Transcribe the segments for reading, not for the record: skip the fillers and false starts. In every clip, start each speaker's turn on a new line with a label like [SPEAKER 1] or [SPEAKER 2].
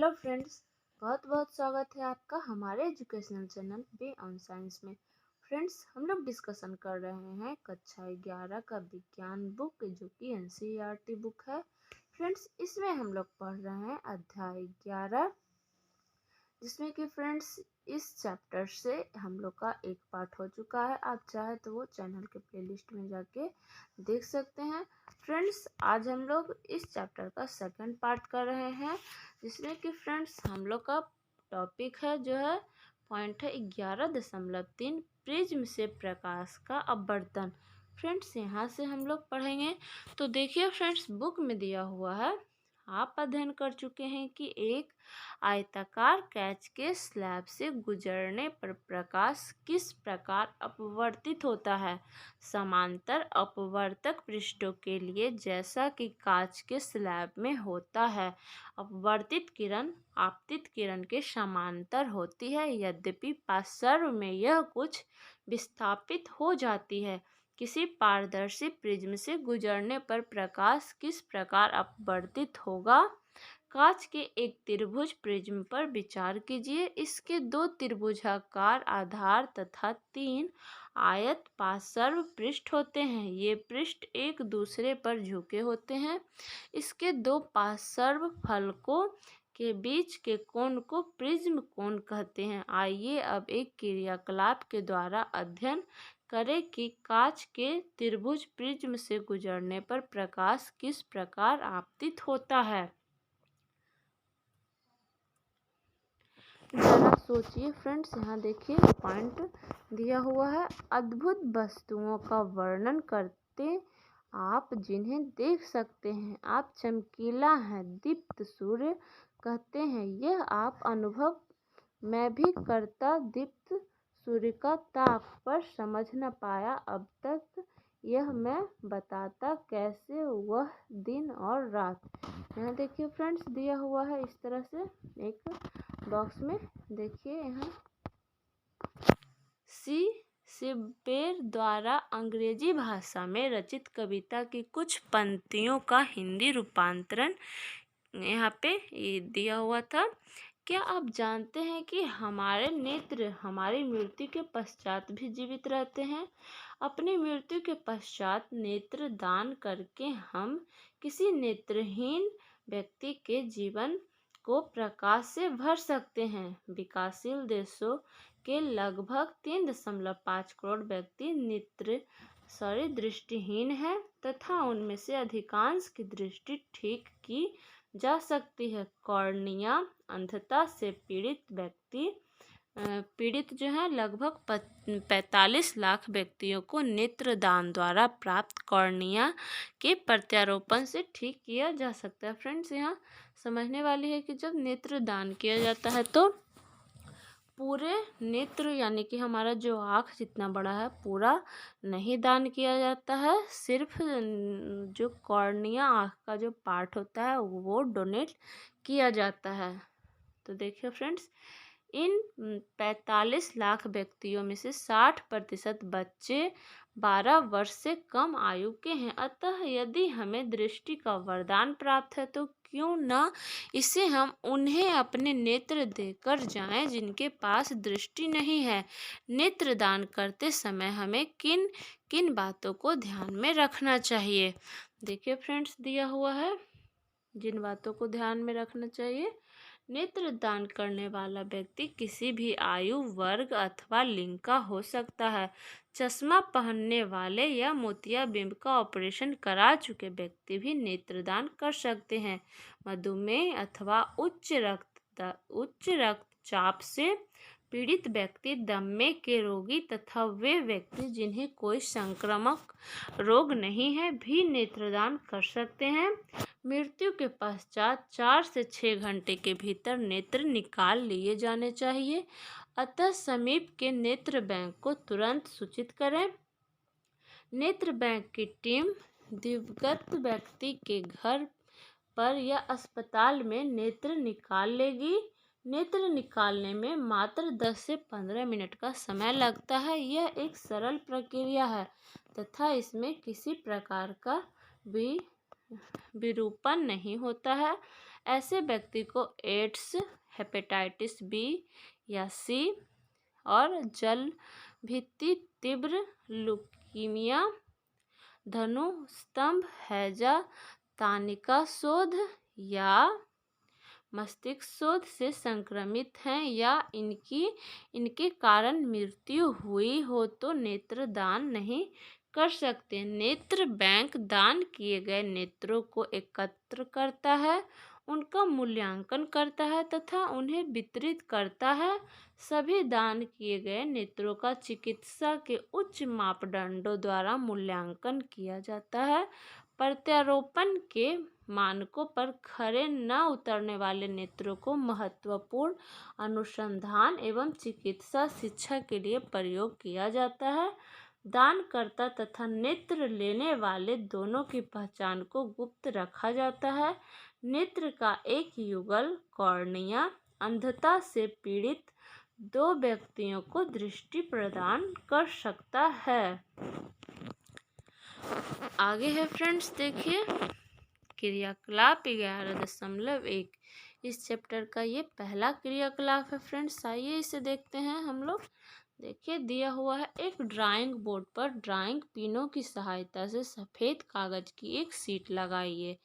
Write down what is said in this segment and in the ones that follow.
[SPEAKER 1] Hello friends, बहुत बहुत स्वागत है आपका हमारे educational channel bay on science में। फ्रेंड्स, हम लोग डिस्कशन कर रहे हैं कक्षा 11 का विज्ञान बुक जो कि एनसीईआरटी बुक है। फ्रेंड्स, इसमें हम लोग पढ़ रहे हैं अध्याय 11, जिसमें कि फ्रेंड्स इस चैप्टर से हम लोग का एक पार्ट हो चुका है। आप चाहे तो वो चैनल के प्लेलिस्ट में जाके देख सकते हैं। फ्रेंड्स, आज हम लोग इस चैप्टर का सेकंड पार्ट कर रहे हैं, जिसमें कि फ्रेंड्स हम लोग का टॉपिक है जो है पॉइंट है 11.3 प्रिज्म से प्रकाश का अपवर्तन। फ्रेंड्स, यहाँ से हम लोग पढ़ेंगे। तो देखिए फ्रेंड्स, बुक में दिया हुआ है, आप अध्ययन कर चुके हैं कि एक आयताकार कैच के स्लैब से गुजरने पर प्रकाश किस प्रकार अपवर्तित होता है। समांतर अपवर्तक पृष्ठों के लिए जैसा कि कांच के स्लैब में होता है, अपवर्तित किरण आपतित किरण के समांतर होती है। यद्यपि पार्श्व में यह कुछ विस्थापित हो जाती है। किसी पारदर्शी प्रिज्म से गुजरने पर प्रकाश किस प्रकार अपवर्तित होगा। कांच के एक त्रिभुज प्रिज्म पर विचार कीजिए। इसके दो त्रिभुजाकार आधार तथा 3 आयत पार्श्व पृष्ठ होते हैं। ये पृष्ठ एक दूसरे पर झुके होते हैं। इसके दो पार्श्व फलकों के बीच के कोण को प्रिज्म कोण कहते हैं। आइए अब एक क्रियाकलाप के द्वारा अध्ययन करें कि कांच के त्रिभुज प्रिज्म से गुजरने पर प्रकाश किस प्रकार आपतित होता है। जरा सोचिए फ्रेंड्स, यहाँ देखिए पॉइंट दिया हुआ है। अद्भुत वस्तुओं का वर्णन करते आप जिन्हें देख सकते हैं, आप चमकीला हैं, दीप्त सूर्य कहते हैं। यह आप अनुभव मैं भी करता दीप्त सूर्य का ताप, पर समझ न पाया अब तक यह मैं बताता कैसे वह दिन और रात। यहाँ देखिए फ्रेंड्स, दिया हुआ है इस तरह से एक बॉक्स में। देखिए यहाँ शेक्सपियर द्वारा अंग्रेजी भाषा में रचित कविता की कुछ पंक्तियों का हिंदी रूपांतरण यहाँ पे दिया हुआ था। क्या आप जानते हैं कि हमारे नेत्र हमारी मृत्यु के पश्चात भी जीवित रहते हैं। अपनी मृत्यु के पश्चात नेत्र दान करके हम किसी नेत्रहीन व्यक्ति के जीवन को प्रकाश से भर सकते हैं। विकासशील देशों के लगभग 3.5 करोड़ व्यक्ति दृष्टिहीन हैं तथा उनमें से अधिकांश की दृष्टि ठीक की जा सकती है। कॉर्निया अंधता से पीड़ित जो है लगभग 45 लाख व्यक्तियों को नेत्रदान द्वारा प्राप्त कॉर्निया के प्रत्यारोपण से ठीक किया जा सकता है। फ्रेंड्स, यहाँ समझने वाली है कि जब नेत्रदान किया जाता है तो पूरे नेत्र यानी कि हमारा जो आँख जितना बड़ा है पूरा नहीं दान किया जाता है, सिर्फ जो कॉर्निया आँख का जो पार्ट होता है वो डोनेट किया जाता है। तो देखिए फ्रेंड्स, इन 45 लाख व्यक्तियों में से 60% बच्चे 12 वर्ष से कम आयु के हैं। अतः यदि हमें दृष्टि का वरदान प्राप्त है तो क्यों न इसे हम उन्हें अपने नेत्र देकर जाएं जिनके पास दृष्टि नहीं है। नेत्रदान करते समय हमें किन किन बातों को ध्यान में रखना चाहिए। देखिए फ्रेंड्स, दिया हुआ है जिन बातों को ध्यान में रखना चाहिए। नेत्रदान करने वाला व्यक्ति किसी भी आयु वर्ग अथवा लिंग का हो सकता है। चश्मा पहनने वाले या मोतियाबिंद का ऑपरेशन करा चुके व्यक्ति भी नेत्रदान कर सकते हैं। मधुमेह अथवा उच्च रक्तचाप से पीड़ित व्यक्ति, दमे के रोगी तथा वे व्यक्ति जिन्हें कोई संक्रामक रोग नहीं है भी नेत्रदान कर सकते हैं। मृत्यु के पश्चात 4 से 6 घंटे के भीतर नेत्र निकाल लिए जाने चाहिए। अतः समीप के नेत्र बैंक को तुरंत सूचित करें। नेत्र बैंक की टीम दिवंगत व्यक्ति के घर पर या अस्पताल में नेत्र निकाल लेगी। नेत्र निकालने में मात्र 10 से 15 मिनट का समय लगता है। यह एक सरल प्रक्रिया है तथा इसमें किसी प्रकार का भी विरूपण नहीं होता है। ऐसे व्यक्ति को एड्स, हेपेटाइटिस बी या सी और जल भित्ति तीव्र लुकीमिया, धनुस्तंभ, हैजा, तानिका शोथ या मस्तिष्क शोथ से संक्रमित हैं या इनके कारण मृत्यु हुई हो तो नेत्र दान नहीं कर सकते। नेत्र बैंक दान किए गए नेत्रों को एकत्र करता है, उनका मूल्यांकन करता है तथा उन्हें वितरित करता है। सभी दान किए गए नेत्रों का चिकित्सा के उच्च मापदंडों द्वारा मूल्यांकन किया जाता है। प्रत्यारोपण के मानकों पर खरे न उतरने वाले नेत्रों को महत्वपूर्ण अनुसंधान एवं चिकित्सा शिक्षा के लिए प्रयोग किया जाता है। दानकर्ता तथा नेत्र लेने वाले दोनों की पहचान को गुप्त रखा जाता है। नेत्र का एक युगल कॉर्निया अंधता से पीड़ित दो व्यक्तियों को दृष्टि प्रदान कर सकता है। आगे है फ्रेंड्स, देखिए क्रियाकलाप 11.1। इस चैप्टर का ये पहला क्रियाकलाप है फ्रेंड्स। आइए इसे देखते हैं हम लोग। देखिए दिया हुआ है, एक ड्राइंग बोर्ड पर ड्राइंग पिनों की सहायता से सफ़ेद कागज की एक शीट लगाइए।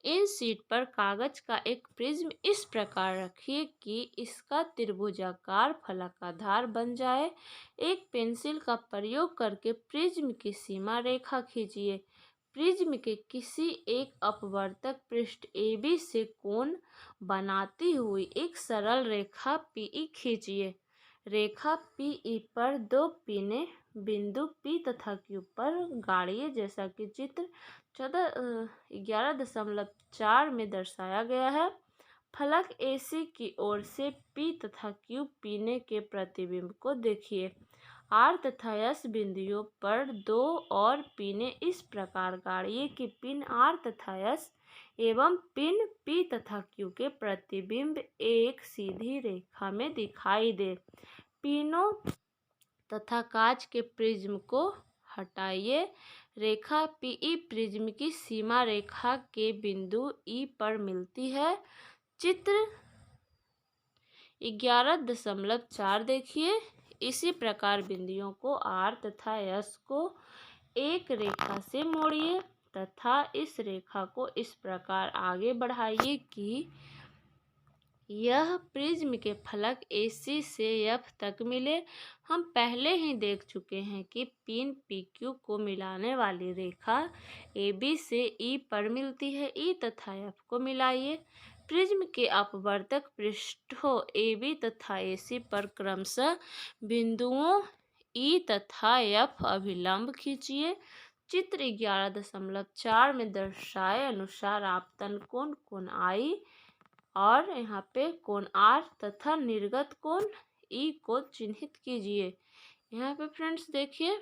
[SPEAKER 1] इन शीट पर कागज का एक प्रिज्म इस प्रकार रखिए कि इसका त्रिभुजाकार फलकाधार बन जाए। एक पेंसिल का प्रयोग करके प्रिज्म की सीमा रेखा खींचिए। प्रिज्म के किसी एक अपवर्तक पृष्ठ AB से कोण बनाती हुई एक सरल रेखा PE खींचिए। रेखा PE पर दो पिने बिंदु P तथा Q पर गाड़िए, जैसा कि चित्र 11.4 में दर्शाया गया है। फलक AC की ओर से P तथा Q पिने के प्रतिबिंब को देखिए। R तथा S बिंदुओं पर दो और पिने इस प्रकार गाड़िए कि पिन R तथा S एवं पिन P तथा Q के प्रतिबिंब एक सीधी रेखा में दिखाई दे। पिनों तथा कांच के प्रिज्म को हटाइए। रेखा PE प्रिज्म की सीमा रेखा के बिंदु E पर मिलती है। चित्र 11.4 देखिए। इसी प्रकार बिंदुओं को R तथा S को एक रेखा से मोड़िए तथा इस रेखा को इस प्रकार आगे बढ़ाइए कि यह प्रिज्म के फलक AC से F तक मिले। हम पहले ही देख चुके हैं कि पिन PQ को मिलाने वाली रेखा AB से E पर मिलती है। E तथा F को मिलाइए। प्रिज्म के अपवर्तक पृष्ठों AB तथा AC पर क्रमशः बिंदुओं E तथा F अभिलंब खींचिए। चित्र 11.4 में दर्शाए अनुसार आपतन कोण I और यहाँ पे कोण R तथा निर्गत कोण E को चिन्हित कीजिए। यहाँ पे फ्रेंड्स देखिए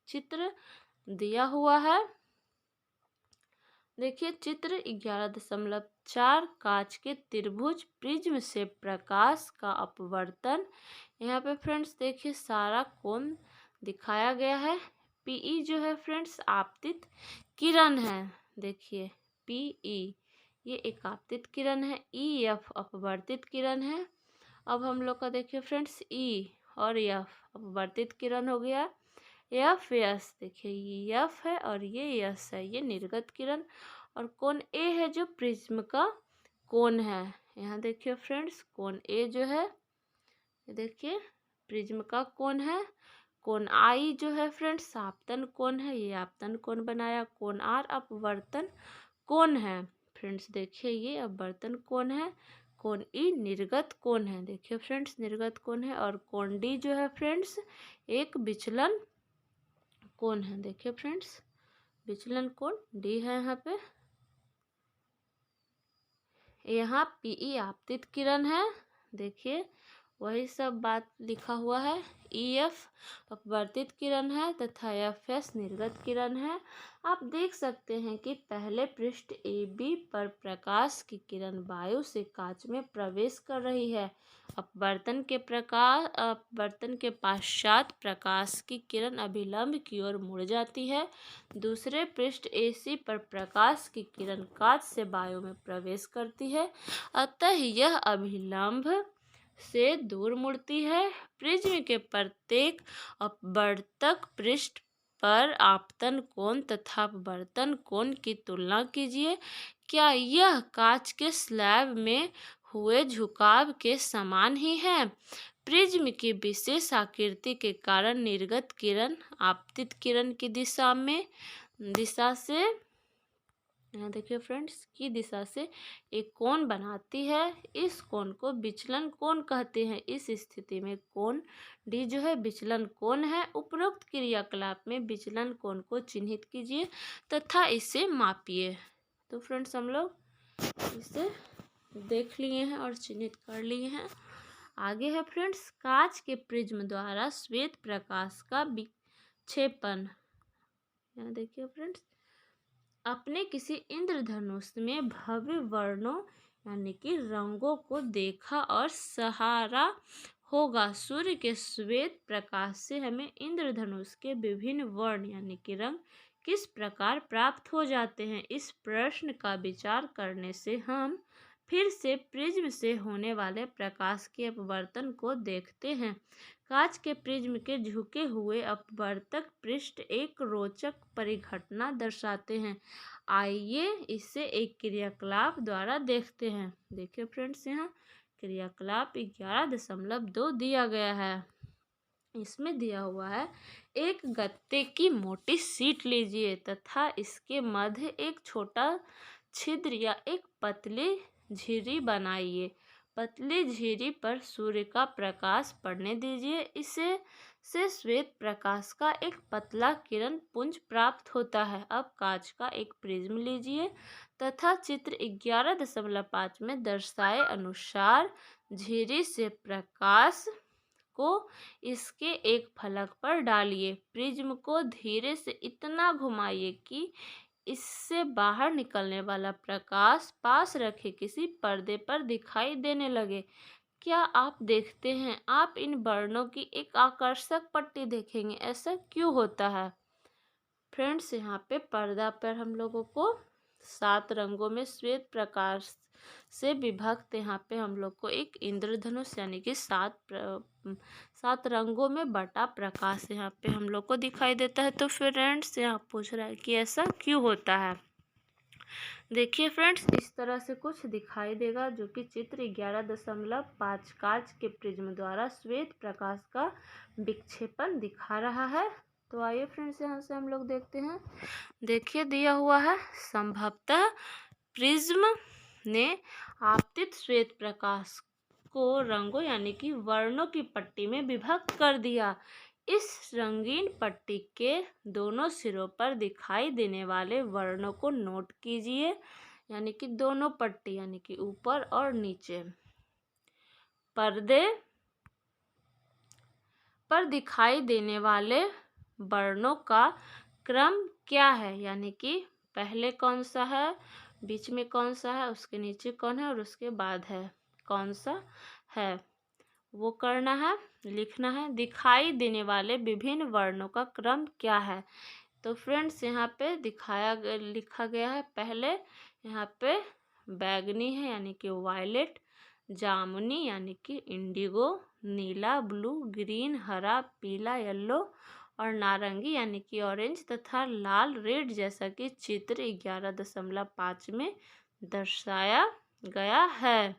[SPEAKER 1] चित्र दिया हुआ है। देखिए चित्र 11.4 कांच के त्रिभुज प्रिज्म से प्रकाश का अपवर्तन। यहाँ पे फ्रेंड्स देखिए सारा कोण दिखाया गया है। PE जो है फ्रेंड्स आपतित किरण है। देखिए PE ये एक आपतित किरण है। EF अपवर्तित किरण है। अब हम लोग का देखिए फ्रेंड्स E और F अपवर्तित किरण हो गया। FS देखिए ये F है और ये S है, ये निर्गत किरण। और कोण A है जो प्रिज्म का कोण है। यहाँ देखिए फ्रेंड्स कोण A जो है, देखिए प्रिज्म का कोण है। कोण I जो है फ्रेंड्स आपतन कोण है, ये आपतन कोण बनाया। कोण R अपवर्तन कोण है। फ्रेंड्स देखिए ये अपवर्तन कोण है। कोण E निर्गत कोण है। देखिए फ्रेंड्स निर्गत कोण है। और कोण D जो है फ्रेंड्स एक विचलन कोण है। देखिए फ्रेंड्स विचलन कोण D है। यहाँ पे यहाँ PE आपतित किरण है। देखिए वही सब बात लिखा हुआ है। EF अपवर्तित किरण है तथा FS निर्गत किरण है। आप देख सकते हैं कि पहले पृष्ठ AB पर प्रकाश की किरण वायु से कांच में प्रवेश कर रही है। अपवर्तन के पश्चात प्रकाश की किरण अभिलंब की ओर मुड़ जाती है। दूसरे पृष्ठ AC पर प्रकाश की किरण कांच से वायु में प्रवेश करती है, अतः यह अभिलंब से दूर मुड़ती है। प्रिज्म के प्रत्येक अपवर्तक पृष्ठ पर आपतन कोण तथा अपवर्तन कोण की तुलना कीजिए। क्या यह कांच के स्लैब में हुए झुकाव के समान ही है? प्रिज्म की विशेष आकृति के कारण निर्गत किरण आपतित किरण की दिशा से यहाँ देखिए फ्रेंड्स की दिशा से एक कोण बनाती है। इस कोण को विचलन कोण कहते हैं। इस स्थिति में कोण डी जो है विचलन कोण है। उपरोक्त क्रियाकलाप में विचलन कोण को चिन्हित कीजिए तथा इसे मापिए। तो फ्रेंड्स हम लोग इसे देख लिए हैं और चिन्हित कर लिए हैं। आगे है फ्रेंड्स कांच के प्रिज्म द्वारा श्वेत प्रकाश का विक्षेपण। यहाँ देखिए फ्रेंड्स, अपने किसी इंद्रधनुष में भव्य वर्णों यानी कि रंगों को देखा और सहारा होगा। सूर्य के श्वेत प्रकाश से हमें इंद्रधनुष के विभिन्न वर्ण यानी कि रंग किस प्रकार प्राप्त हो जाते हैं? इस प्रश्न का विचार करने से हम फिर से प्रिज्म से होने वाले प्रकाश के अपवर्तन को देखते हैं। कांच के प्रिज्म के झुके हुए अपवर्तक पृष्ठ एक रोचक परिघटना दर्शाते हैं। आइए इसे एक क्रियाकलाप द्वारा देखते हैं। देखिए फ्रेंड्स, यहाँ क्रियाकलाप 11.2 दिया गया है। इसमें दिया हुआ है एक गत्ते की मोटी शीट लीजिए तथा इसके मध्य एक छोटा छिद्र या एक पतली झिर्री बनाइए। पतली झिर्री पर सूर्य का प्रकाश पड़ने दीजिए। इसे से श्वेत प्रकाश का एक पतला किरण पुंज प्राप्त होता है। अब कांच का एक प्रिज्म लीजिए तथा चित्र 11.5 में दर्शाए अनुसार झिर्री से प्रकाश को इसके एक फलक पर डालिए। प्रिज्म को धीरे से इतना घुमाइए कि इससे बाहर निकलने वाला प्रकाश पास रखे किसी पर्दे पर दिखाई देने लगे। क्या आप देखते हैं? आप इन वर्णों की एक आकर्षक पट्टी देखेंगे। ऐसा क्यों होता है? फ्रेंड्स, यहाँ पे पर्दा पर हम लोगों को 7 रंगों में श्वेत प्रकाश से विभक्त यहाँ पे हम लोग को एक इंद्रधनुष यानी कि 7 रंगों में बटा प्रकाश यहाँ पे हम लोग को दिखाई देता है। तो फ्रेंड्स, यहाँ पूछ रहा है कि ऐसा क्यों होता है। देखिए फ्रेंड्स, इस तरह से कुछ दिखाई देगा जो कि चित्र 11.5 कांच के प्रिज्म द्वारा श्वेत प्रकाश का विक्षेपण दिखा रहा है। तो आइए फ्रेंड्स, यहाँ से हम लोग देखते हैं। देखिए दिया हुआ है, संभवतः प्रिज्म ने आपतित श्वेत प्रकाश को रंगों यानी कि वर्णों की पट्टी में विभक्त कर दिया। इस रंगीन पट्टी के दोनों सिरों पर दिखाई देने वाले वर्णों को नोट कीजिए, यानी कि दोनों पट्टी यानी कि ऊपर और नीचे। पर्दे पर दिखाई देने वाले वर्णों का क्रम क्या है, यानी कि पहले कौन सा है, बीच में कौन सा है, उसके नीचे कौन है और उसके बाद है कौन सा है, वो करना है, लिखना है। दिखाई देने वाले विभिन्न वर्णों का क्रम क्या है? तो फ्रेंड्स, यहाँ पे लिखा गया है। पहले यहाँ पे बैगनी है यानी कि वायलेट, जामुनी यानी कि इंडिगो, नीला ब्लू, ग्रीन हरा, पीला येलो और नारंगी यानी कि ऑरेंज तथा लाल रेड, जैसा कि चित्र 11.5 में दर्शाया गया है।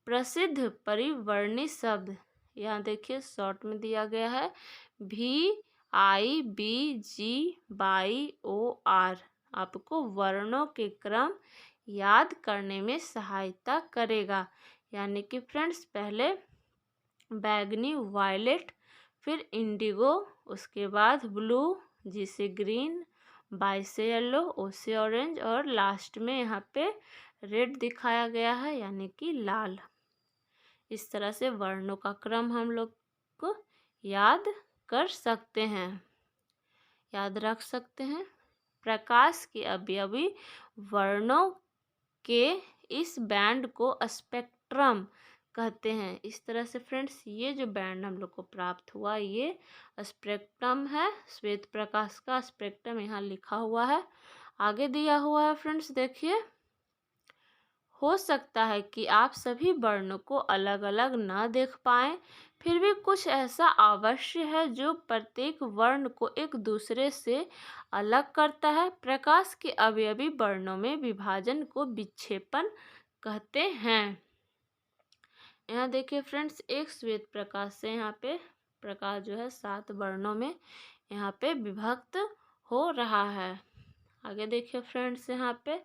[SPEAKER 1] प्रसिद्ध परिवर्णी शब्द यहाँ देखिए शॉर्ट में दिया गया है, VIBGYOR आपको वर्णों के क्रम याद करने में सहायता करेगा। यानी कि फ्रेंड्स, पहले बैगनी वायलेट, फिर इंडिगो, उसके बाद ब्लू, जी से ग्रीन, बाई से येलो, ओ से ऑरेंज और लास्ट में यहाँ पे रेड दिखाया गया है यानी कि लाल। इस तरह से वर्णों का क्रम हम लोग को याद कर सकते हैं, याद रख सकते हैं। प्रकाश के अवयवी वर्णों के इस बैंड को स्पेक्ट्रम कहते हैं। इस तरह से फ्रेंड्स ये जो बैंड हम लोग को प्राप्त हुआ ये स्पेक्ट्रम है, श्वेत प्रकाश का स्पेक्ट्रम यहाँ लिखा हुआ है। आगे दिया हुआ है फ्रेंड्स, देखिए, हो सकता है कि आप सभी वर्णों को अलग अलग न देख पाएं, फिर भी कुछ ऐसा अवश्य है जो प्रत्येक वर्ण को एक दूसरे से अलग करता है। प्रकाश के अवयवी वर्णों में विभाजन को विक्षेपण कहते हैं। यहाँ देखिए फ्रेंड्स, एक श्वेत प्रकाश से यहाँ पे प्रकाश जो है 7 वर्णों में यहाँ पे विभक्त हो रहा है। आगे देखिए फ्रेंड्स, यहाँ पे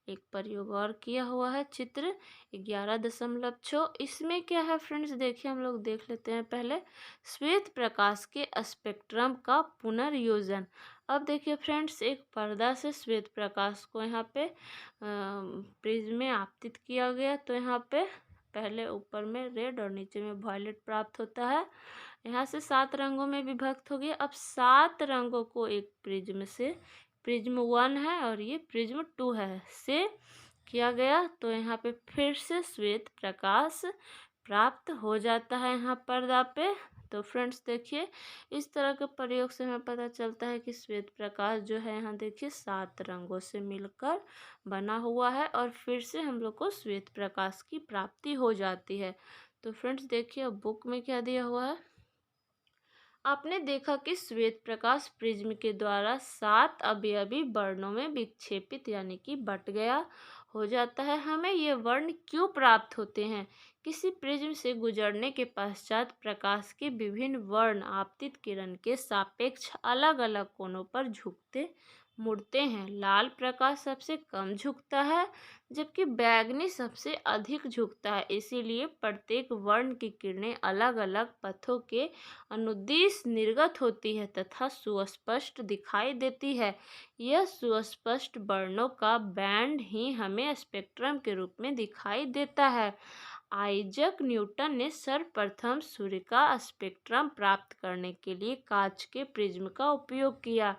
[SPEAKER 1] एक प्रयोग और किया हुआ है, चित्र 11.6। इसमें क्या है फ्रेंड्स, देखिए हम लोग देख लेते हैं पहले। श्वेत प्रकाश के स्पेक्ट्रम का पुनर्योजन। अब देखिए फ्रेंड्स, एक पर्दा से श्वेत प्रकाश को यहाँ पे प्रिज्म में आपतित किया गया, तो यहाँ पे पहले ऊपर में रेड और नीचे में वॉयलेट प्राप्त होता है। यहाँ से 7 रंगों में विभक्त हो गया। अब 7 रंगों को एक प्रिज्म से, प्रिज्म 1 है और ये प्रिज्म 2 है, से किया गया, तो यहाँ पे फिर से श्वेत प्रकाश प्राप्त हो जाता है यहाँ पर्दा पे। तो फ्रेंड्स देखिए, इस तरह के प्रयोग से हमें पता चलता है कि श्वेत प्रकाश जो है यहाँ देखिए 7 रंगों से मिलकर बना हुआ है और फिर से हम लोग को श्वेत प्रकाश की प्राप्ति हो जाती है। तो फ्रेंड्स देखिए, अब बुक में क्या दिया हुआ है। आपने देखा कि श्वेत प्रकाश प्रिज्म के द्वारा 7 अवयवी वर्णों में विक्षेपित यानी कि बट गया हो जाता है। हमें ये वर्ण क्यों प्राप्त होते हैं? किसी प्रिज्म से गुजरने के पश्चात प्रकाश के विभिन्न वर्ण आपतित किरण के सापेक्ष अलग अलग कोणों पर झुकते मुड़ते हैं। लाल प्रकाश सबसे कम झुकता है जबकि बैंगनी सबसे अधिक झुकता है। इसीलिए प्रत्येक वर्ण की किरणें अलग अलग पथों के अनुदिश निर्गत होती है तथा सुस्पष्ट दिखाई देती है। यह सुस्पष्ट वर्णों का बैंड ही हमें स्पेक्ट्रम के रूप में दिखाई देता है। आइजक न्यूटन ने सर्वप्रथम सूर्य का स्पेक्ट्रम प्राप्त करने के लिए कांच के प्रिज्म का उपयोग किया।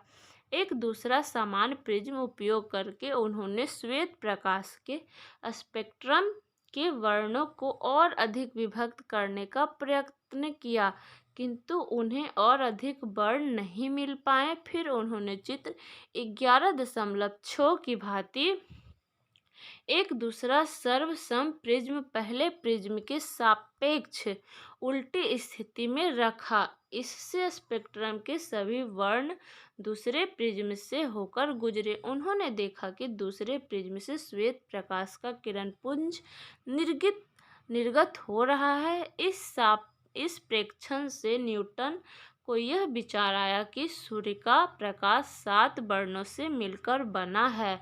[SPEAKER 1] एक दूसरा समान प्रिज्म उपयोग करके उन्होंने श्वेत प्रकाश के स्पेक्ट्रम के वर्णों को और अधिक विभक्त करने का प्रयत्न किया, किंतु उन्हें और अधिक वर्ण नहीं मिल पाए। फिर उन्होंने चित्र 11.6 की भांति एक दूसरा सर्वसम प्रिज्म पहले प्रिज्म के सापेक्ष उल्टी स्थिति में रखा। इससे स्पेक्ट्रम के सभी वर्ण दूसरे प्रिज्म से होकर गुजरे। उन्होंने देखा कि दूसरे प्रिज्म से श्वेत प्रकाश का किरण पुंज निर्गत हो रहा है। इस प्रेक्षण से न्यूटन को यह विचार आया कि सूर्य का प्रकाश 7 वर्णों से मिलकर बना है।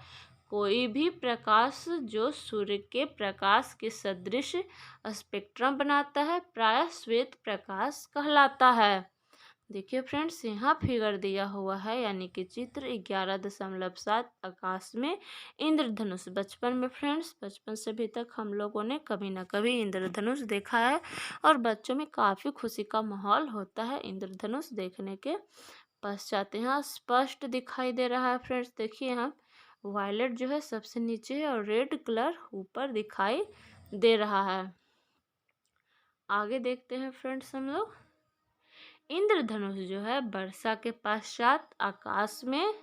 [SPEAKER 1] कोई भी प्रकाश जो सूर्य के प्रकाश के सदृश स्पेक्ट्रम बनाता है प्रायः श्वेत प्रकाश कहलाता है। देखिए फ्रेंड्स, यहाँ फिगर दिया हुआ है यानी कि चित्र 11.7। आकाश में इंद्रधनुष। बचपन में फ्रेंड्स, बचपन से अभी तक हम लोगों ने कभी ना कभी इंद्रधनुष देखा है और बच्चों में काफ़ी खुशी का माहौल होता है इंद्रधनुष देखने के पश्चात। यहाँ स्पष्ट दिखाई दे रहा है फ्रेंड्स, देखिए यहाँ वायलेट जो है सबसे नीचे है और रेड कलर ऊपर दिखाई दे रहा है। आगे देखते हैं फ्रेंड्स हम लोग। इंद्रधनुष जो है वर्षा के पश्चात आकाश में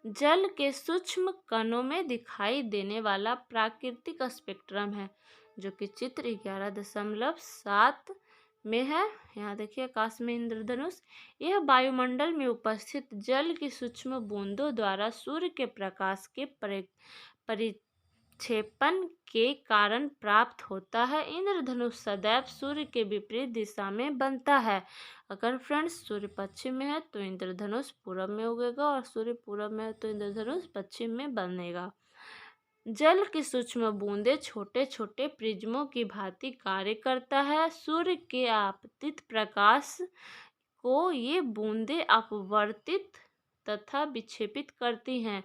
[SPEAKER 1] जल के सूक्ष्म कणों में दिखाई देने वाला प्राकृतिक स्पेक्ट्रम है, जो कि चित्र 11.7 में है। यहाँ देखिए आकाश में इंद्रधनुष। यह वायुमंडल में उपस्थित जल की सूक्ष्म बूंदों द्वारा सूर्य के प्रकाश के परिक्षेपण के कारण प्राप्त होता है। इंद्रधनुष सदैव सूर्य के विपरीत दिशा में बनता है। अगर फ्रेंड्स सूर्य पश्चिम में है तो इंद्रधनुष पूरब में उगेगा और सूर्य पूरब में है तो इंद्रधनुष पश्चिम में बनेगा। जल की सूक्ष्म बूंदें छोटे छोटे प्रिज्मों की भांति कार्य करता है। सूर्य के आपतित प्रकाश को ये बूंदें अपवर्तित तथा विक्षेपित करती हैं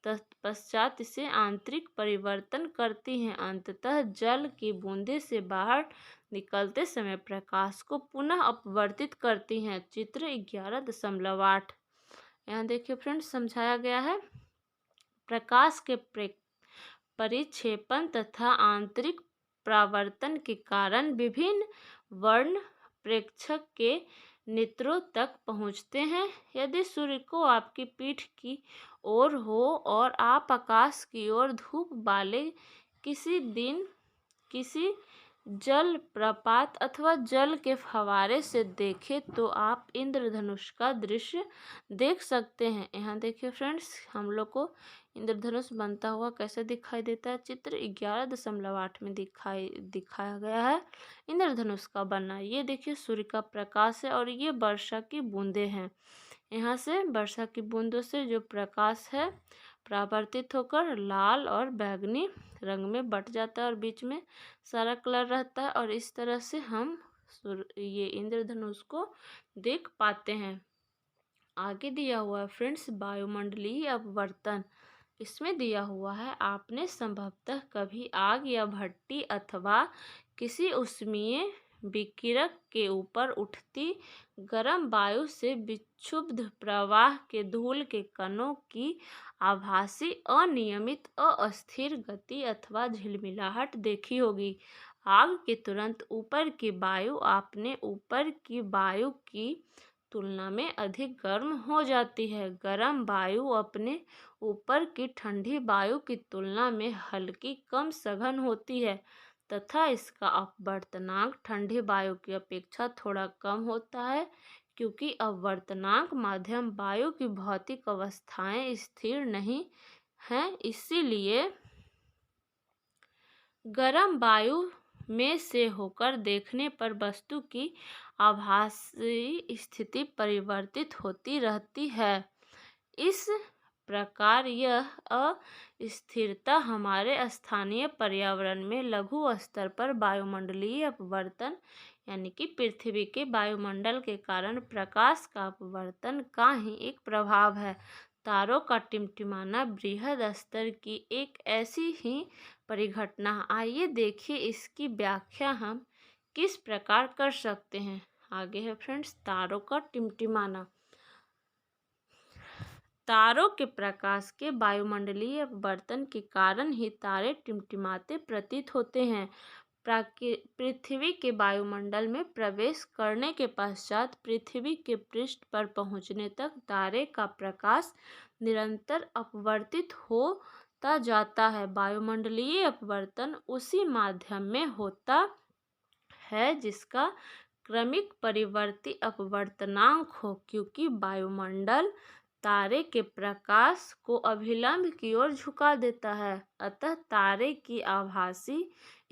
[SPEAKER 1] तत्पश्चात इसे आंतरिक परिवर्तन करती हैं। अंततः जल की बूंदे से बाहर निकलते समय प्रकाश को पुनः अपवर्तित करती हैं। चित्र 11.8। यहाँ देखिए फ्रेंड्स, समझाया गया है प्रकाश के परिक्षेपण तथा आंतरिक परावर्तन के कारण विभिन्न वर्ण प्रेक्षक के नेत्रों तक पहुँचते हैं। यदि सूर्य को आपकी पीठ की ओर हो और आप आकाश की ओर धूप वाले किसी दिन किसी जल प्रपात अथवा जल के फव्वारे से देखें तो आप इंद्रधनुष का दृश्य देख सकते हैं। यहाँ देखिए फ्रेंड्स, हम लोग को इंद्रधनुष बनता हुआ कैसे दिखाई देता है। चित्र 11.8 में दिखाया गया है इंद्रधनुष का बनना। ये देखिए सूर्य का प्रकाश है और ये वर्षा की बूंदें हैं। यहाँ से वर्षा की बूंदों से जो प्रकाश है परावर्तित होकर लाल और बैंगनी रंग में बट जाता है और बीच में सारा कलर रहता है और इस तरह से हम ये इंद्रधनुष को देख पाते हैं। आगे दिया हुआ है फ्रेंड्स वायुमंडलीय अपवर्तन। इसमें दिया हुआ है आपने संभवतः कभी आग या भट्टी अथवा किसी ऊष्मीय विकिरक के ऊपर उठती गर्म वायु से विक्षुब्ध प्रवाह के धूल के कणों की आभासी अनियमित अस्थिर गति अथवा झिलमिलाहट देखी होगी। आग के तुरंत ऊपर की वायु अपने ऊपर की वायु की तुलना में अधिक गर्म हो जाती है। गर्म वायु अपने ऊपर की ठंडी वायु की तुलना में हल्की कम सघन होती है तथा इसका अपवर्तनांक ठंडी वायु की अपेक्षा थोड़ा कम होता है, क्योंकि अपवर्तनांक माध्यम वायु की भौतिक अवस्थाएं स्थिर नहीं हैं। इसीलिए गर्म वायु में से होकर देखने पर वस्तु की आभासी स्थिति परिवर्तित होती रहती है। इस प्रकार यह अस्थिरता हमारे स्थानीय पर्यावरण में लघु स्तर पर वायुमंडलीय अपवर्तन यानी कि पृथ्वी के वायुमंडल के कारण प्रकाश का अपवर्तन का ही एक प्रभाव है। तारों का टिमटिमाना बृहद स्तर की एक ऐसी ही परिघटना। आइए देखिए इसकी व्याख्या हम किस प्रकार कर सकते हैं। आगे है फ्रेंड्स तारों का टिमटिमाना। तारों के प्रकाश के वायुमंडलीय अपवर्तन के कारण ही तारे टिमटिमाते प्रतीत होते हैं। पृथ्वी के वायुमंडल में प्रवेश करने के पश्चात पृथ्वी के पृष्ठ पर पहुंचने तक तारे का प्रकाश निरंतर अपवर्तित होता जाता है। वायुमंडलीय अपवर्तन उसी माध्यम में होता है जिसका क्रमिक परिवर्ती अपवर्तनांक हो, क्योंकि वायुमंडल तारे के प्रकाश को अभिलंब की ओर झुका देता है। अतः तारे की आभासी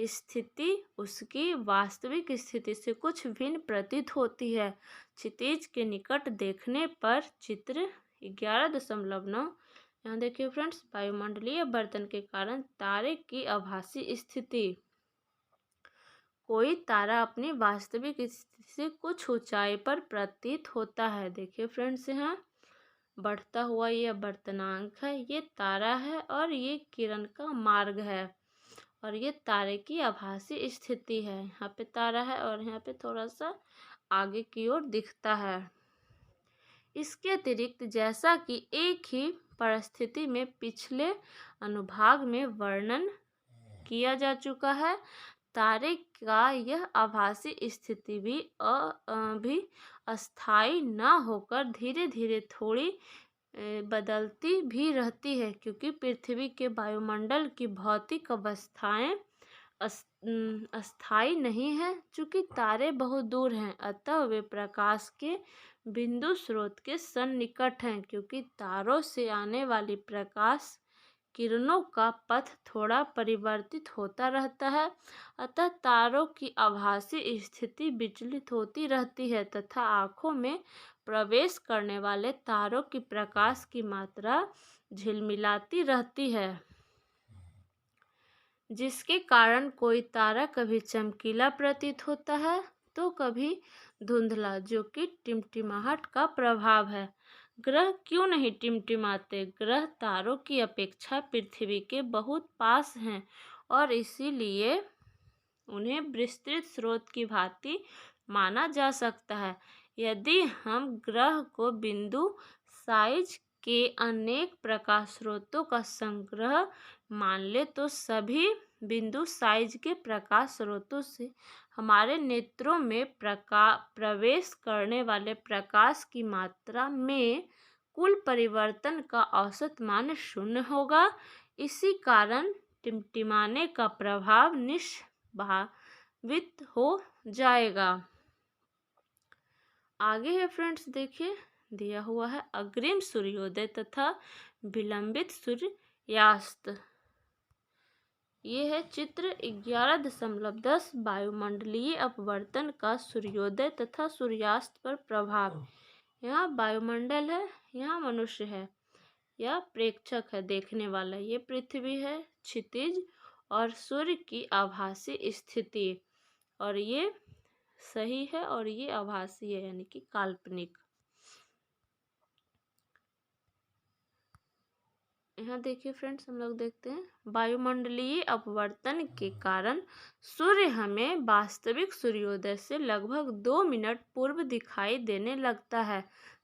[SPEAKER 1] स्थिति उसकी वास्तविक स्थिति से कुछ भिन्न प्रतीत होती है। क्षितिज के निकट देखने पर चित्र 11.9। यहाँ देखिए फ्रेंड्स वायुमंडलीय अपवर्तन के कारण तारे की आभासी स्थिति। कोई तारा अपनी वास्तविक स्थिति से कुछ ऊंचाई पर प्रतीत होता है। देखिए फ्रेंड्स यहाँ बढ़ता हुआ ये अपवर्तनांक है, ये तारा है और ये किरण का मार्ग है और ये तारे की आभासी स्थिति है। यहाँ पे तारा है और यहाँ पे थोड़ा सा आगे की ओर दिखता है। इसके अतिरिक्त जैसा कि एक ही परिस्थिति में पिछले अनुभाग में वर्णन किया जा चुका है, तारे का यह आभासी स्थिति भी अस्थायी न होकर धीरे धीरे थोड़ी बदलती भी रहती है, क्योंकि पृथ्वी के वायुमंडल की भौतिक अवस्थाएं अस्थायी नहीं है। चूँकि तारे बहुत दूर हैं, अतः वे प्रकाश के बिंदु स्रोत के सन्निकट हैं। क्योंकि तारों से आने वाली प्रकाश किरणों का पथ थोड़ा परिवर्तित होता रहता है, अतः तारों की आभासी स्थिति विचलित होती रहती है तथा आँखों में प्रवेश करने वाले तारों की प्रकाश की मात्रा झिलमिलाती रहती है, जिसके कारण कोई तारा कभी चमकीला प्रतीत होता है तो कभी धुंधला, जो कि टिमटिमाहट का प्रभाव है। ग्रह क्यों नहीं टिमटिमाते? ग्रह तारों की अपेक्षा पृथ्वी के बहुत पास हैं और इसीलिए उन्हें विस्तृत स्रोत की भांति माना जा सकता है। यदि हम ग्रह को बिंदु साइज के अनेक प्रकाश स्रोतों का संग्रह मान ले तो सभी बिंदु साइज के प्रकाश स्रोतों से हमारे नेत्रों में प्रवेश करने वाले प्रकाश की मात्रा में कुल परिवर्तन का औसत मान शून्य होगा। इसी कारण टिमटिमाने का प्रभाव निष्प्रभावित हो जाएगा। आगे है फ्रेंड्स, देखिए दिया हुआ है अग्रिम सूर्योदय तथा विलंबित सूर्यास्त। ये है चित्र 11.10 वायुमंडलीय अपवर्तन का सूर्योदय तथा सूर्यास्त पर प्रभाव। यहाँ वायुमंडल है, यहाँ मनुष्य है, यह प्रेक्षक है देखने वाला, ये पृथ्वी है, क्षितिज और सूर्य की आभासी स्थिति, और ये सही है और ये आभासी है यानी कि काल्पनिक। यहाँ देखिए फ्रेंड्स, हम लोग देखते हैं वायुमंडलीय अपवर्तन के कारण सूर्य हमें वास्तविक सूर्योदय से लगभग 2 मिनट पूर्व दिखाई देने लगता है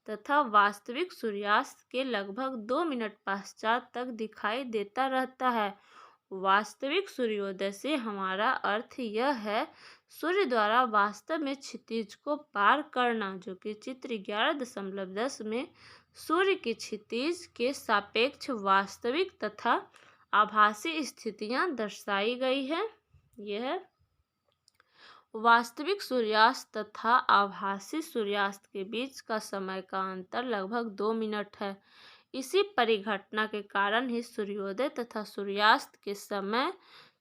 [SPEAKER 1] तथा वास्तविक सूर्यास्त के लगभग 2 मिनट पश्चात तक दिखाई देता रहता है। वास्तविक सूर्योदय से हमारा अर्थ यह है सूर्य द्वारा वास्तव में क्षितिज को पार करना, जो कि चित्र 11.10 में सूर्य की क्षितिज के सापेक्ष वास्तविक तथा आभासी स्थितियां दर्शाई गई है। यह वास्तविक सूर्यास्त तथा आभासी सूर्यास्त के बीच का समय का अंतर लगभग 2 मिनट है। इसी परिघटना के कारण ही सूर्योदय तथा सूर्यास्त के समय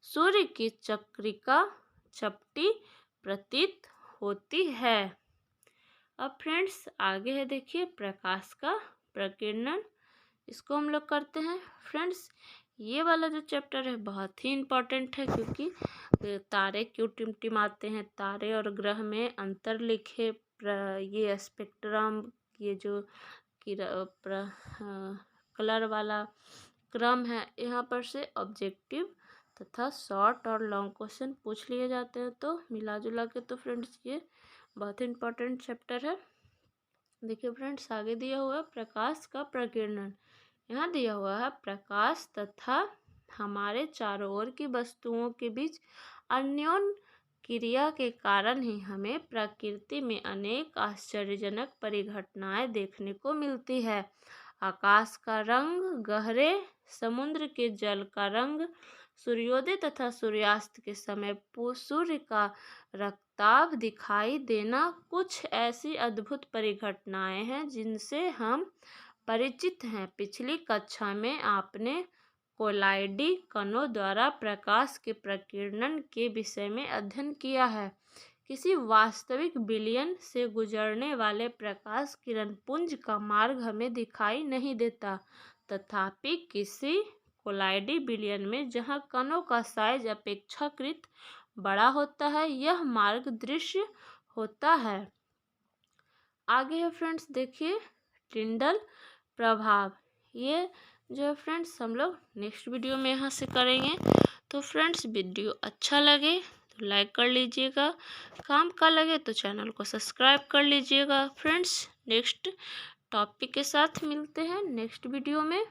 [SPEAKER 1] सूर्य की चक्रिका चपटी प्रतीत होती है। अब फ्रेंड्स आगे है, देखिए प्रकाश का प्रकीर्णन, इसको हम लोग करते हैं। फ्रेंड्स ये वाला जो चैप्टर है बहुत ही इम्पोर्टेंट है, क्योंकि तारे क्यों टिमटिमाते हैं, तारे और ग्रह में अंतर लिखे, ये स्पेक्ट्रम, ये जो कलर वाला क्रम है, यहाँ पर से ऑब्जेक्टिव तथा शॉर्ट और लॉन्ग क्वेश्चन पूछ लिए जाते हैं। तो मिला जुला के तो फ्रेंड्स ये बहुत इंपॉर्टेंट चैप्टर है। देखिए फ्रेंड्स आगे दिया हुआ है प्रकाश का प्रकीर्णन। यहाँ दिया हुआ है प्रकाश तथा हमारे चारों ओर की वस्तुओं के बीच अन्योन्य क्रिया के कारण ही हमें प्रकृति में अनेक आश्चर्यजनक परिघटनाएं देखने को मिलती है। आकाश का रंग, गहरे समुद्र के जल का रंग, सूर्योदय तथा सूर्यास्त के समय सूर्य का रक्ताभ दिखाई देना कुछ ऐसी अद्भुत परिघटनाएं हैं जिनसे हम परिचित हैं। पिछली कक्षा में आपने कोलाइडी कणों द्वारा प्रकाश के प्रकीर्णन के विषय में अध्ययन किया है। किसी वास्तविक बिलियन से गुजरने वाले प्रकाश किरण पुंज का मार्ग हमें दिखाई नहीं देता, तथापि किसी कोलाइडी बिलियन में जहां कणों का साइज अपेक्षाकृत बड़ा होता है यह मार्ग दृश्य होता है। आगे है फ्रेंड्स, देखिए टिंडल प्रभाव। ये जो है फ्रेंड्स हम लोग नेक्स्ट वीडियो में यहाँ से करेंगे। तो फ्रेंड्स वीडियो अच्छा लगे तो लाइक कर लीजिएगा, काम का लगे तो चैनल को सब्सक्राइब कर लीजिएगा। फ्रेंड्स नेक्स्ट टॉपिक के साथ मिलते हैं नेक्स्ट वीडियो में।